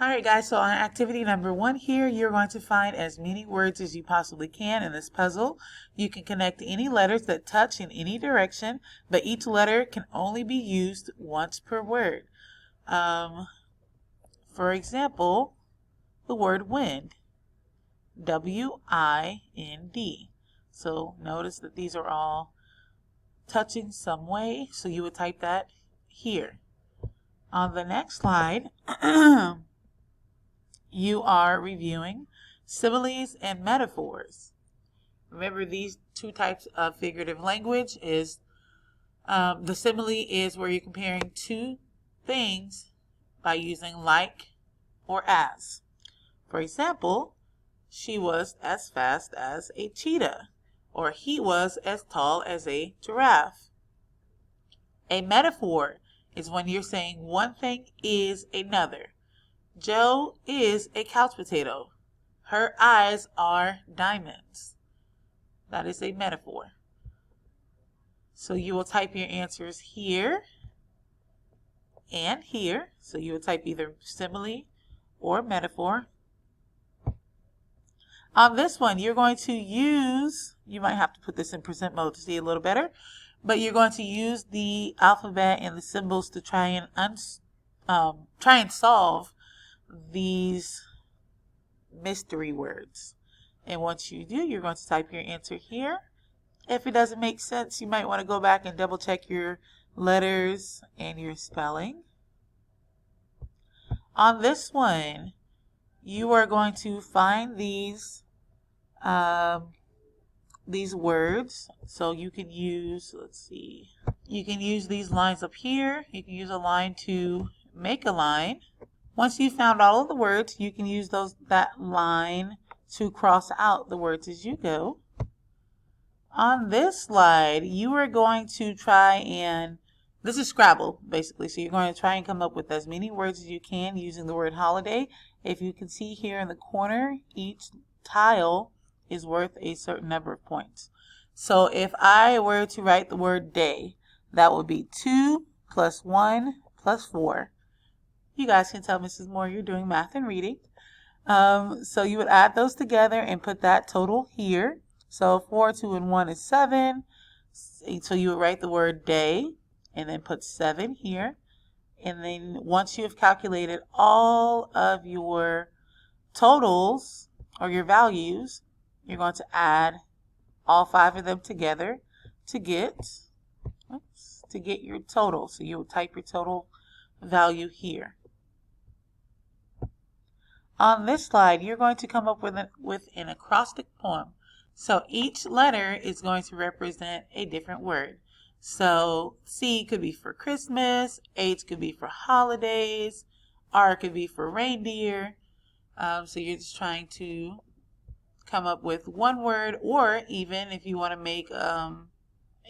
Alright guys, so on activity number 1 here, you're going to find as many words as you possibly can in this puzzle. You can connect any letters that touch in any direction, but each letter can only be used once per word. For example, the word wind, W-I-N-D. So notice that these are all touching some way, so you would type that here. On the next slide, you are reviewing similes and metaphors. Remember, these two types of figurative language is the simile is where you're comparing two things by using like or as. For example, she was as fast as a cheetah, or he was as tall as a giraffe. A metaphor is when you're saying one thing is another. Joe is a couch potato. Her eyes are diamonds. That is a metaphor. So you will type your answers here and here. So you will type either simile or metaphor. On this one, you're going to use, you might have to put this in present mode to see a little better, but you're going to use the alphabet and the symbols to try and solve these mystery words. And once you do, you're going to type your answer here. If it doesn't make sense, you might want to go back and double check your letters and your spelling. On this one, you are going to find these words. So you can use, you can use these lines up here. You can use a line to make a line. Once you've found all of the words, you can use that line to cross out the words as you go. On this slide, you are going to try and, this is Scrabble basically, so you're going to try and come up with as many words as you can using the word holiday. If you can see here in the corner, each tile is worth a certain number of points. So if I were to write the word day, that would be 2 plus 1 plus 4. You guys can tell Mrs. Moore you're doing math and reading. So you would add those together and put that total here. So 4, 2, and 1 is 7. So you would write the word day and then put 7 here. And then once you have calculated all of your totals or your values, you're going to add all 5 of them together to get your total. So you'll type your total value here. On this slide, you're going to come up with an acrostic poem. So each letter is going to represent a different word. So C could be for Christmas, H could be for holidays, R could be for reindeer. So you're just trying to come up with one word, or even if you want to make a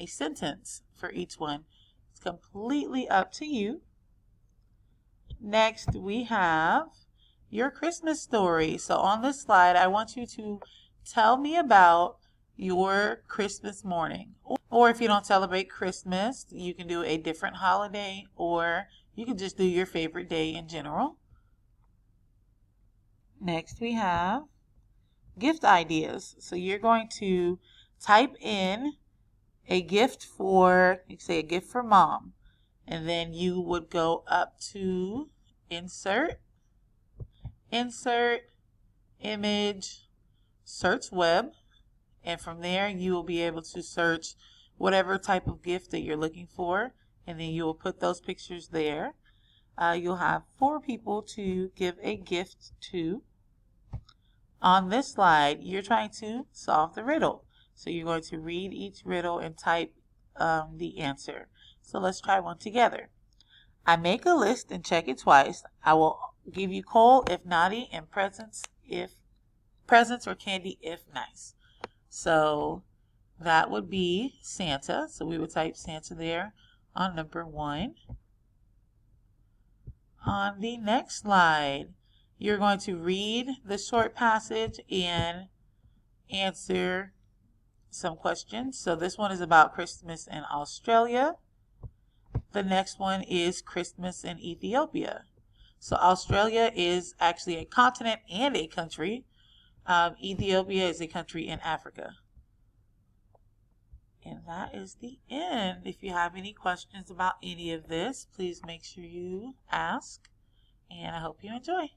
sentence for each one. It's completely up to you. Next, we have your Christmas story. So on this slide, I want you to tell me about your Christmas morning. Or if you don't celebrate Christmas, you can do a different holiday, or you can just do your favorite day in general. Next, we have gift ideas. So you're going to type in a gift for, you say a gift for mom, and then you would go up to insert, image, search web, and from there you will be able to search whatever type of gift that you're looking for, and then you will put those pictures there. You'll have 4 people to give a gift to. On this slide, you're trying to solve the riddle. So you're going to read each riddle and type the answer. So let's try one together. I make a list and check it twice. I will give you coal if naughty and presents or candy if nice. So that would be Santa. So we would type Santa there on number 1. On the next slide, you're going to read the short passage and answer some questions. So this one is about Christmas in Australia. The next one is Christmas in Ethiopia. So Australia is actually a continent and a country. Ethiopia is a country in Africa. And that is the end. If you have any questions about any of this, please make sure you ask. And I hope you enjoy.